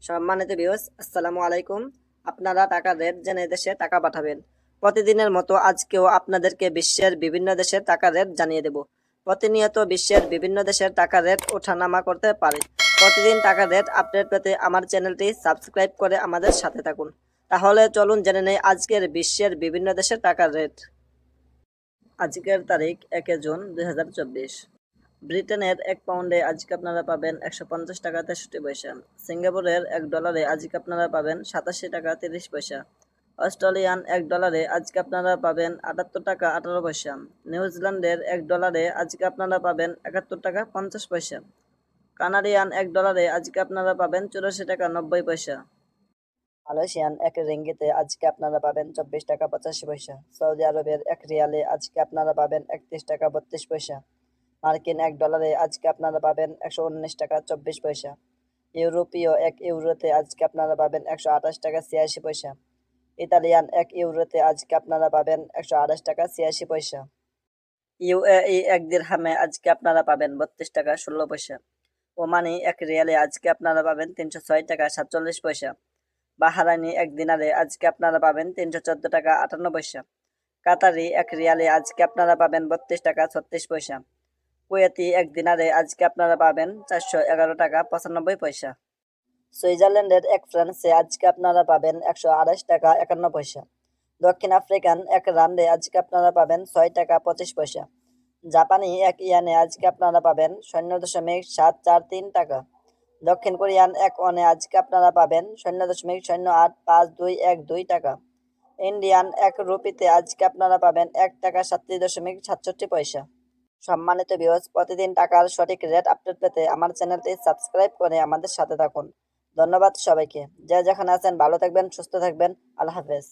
সম্মানিত ভিউয়ার্স, আসসালামু আলাইকুম। আপনারা টাকার রেট জেনে দেশে টাকা পাঠাবেন। প্রতিদিনের মতো আজকেও আপনাদেরকে বিশ্বের বিভিন্ন দেশের টাকার রেট জানিয়ে দেব। প্রতিনিয়ত বিশ্বের বিভিন্ন দেশের টাকার রেট ওঠানামা করতে পারে। প্রতিদিন টাকার রেট আপডেট পেতে আমার চ্যানেলটি সাবস্ক্রাইব করে আমাদের সাথে থাকুন। তাহলে চলুন জেনে নেই আজকের বিশ্বের বিভিন্ন দেশের টাকার রেট। আজকের তারিখ 1 জুন 2024। ব্রিটেনের 1 পাউন্ডে আজকে আপনারা পাবেন 150 টাকা 63 পয়সা। সিঙ্গাপুরের $1 আজকে আপনারা পাবেন 87 টাকা 30 পয়সা। অস্ট্রেলিয়ান $1 আজকে আপনারা পাবেন 78 টাকা 18 পয়সা। নিউজিল্যান্ডের $1 আজকে আপনারা পাবেন 71 টাকা 50 পয়সা। কানাডিয়ান $1 আজকে আপনারা পাবেন 84 টাকা 90 পয়সা। মালয়েশিয়ান এক রিঙ্গিতে আজকে আপনারা পাবেন 24 টাকা 85 পয়সা। সৌদি আরবের এক রিয়ালে আজকে আপনারা পাবেন 31 টাকা 32 পয়সা। মার্কিন $1 আজকে আপনারা পাবেন 119 টাকা 24 পয়সা। ইউরোপীয় €1 আজকে আপনারা পাবেন 128 টাকা 86 পয়সা। ইতালিয়ান €1 আজকে আপনারা পাবেন 128 টাকা 86 পয়সা। ইউএই এক দিরহামে আজকে আপনারা পাবেন 32 টাকা 16 পয়সা। ওমানি এক রিয়ালে আজকে আপনারা পাবেন 306 টাকা 47 পয়সা। বাহারাইনি এক দিনারে আজকে আপনারা পাবেন 314 টাকা 58 পয়সা। কাতারি এক রিয়ালে আজকে আপনারা পাবেন 32 টাকা 36 পয়সা। কুয়েতি এক দিনারে আজকে আপনারা পাবেন 411 টাকা 95 পয়সা। সুইজারল্যান্ডের এক ফ্রান্সে আজকে আপনারা পাবেন 128 টাকা 51 পয়সা। দক্ষিণ আফ্রিকান এক রান্ডে আজকে আপনারা পাবেন 6 টাকা 25 পয়সা। জাপানি এক ইয়ানে আজকে আপনারা পাবেন 0.743 টাকা। দক্ষিণ কোরিয়ান এক ওনে আজকে আপনারা পাবেন 0.085212 টাকা। ইন্ডিয়ান এক রুপিতে আজকে আপনারা পাবেন 1 টাকা 37.67 পয়সা। সম্মানিত ভিউয়ার্স, প্রতিদিন টাকার সঠিক রেট আপডেট পেতে আমার চ্যানেলটি সাবস্ক্রাইব করে আমাদের সাথে থাকুন। ধন্যবাদ সবাইকে। যে যেখানে আছেন ভালো থাকবেন, সুস্থ থাকবেন। আল্লাহ হাফেজ।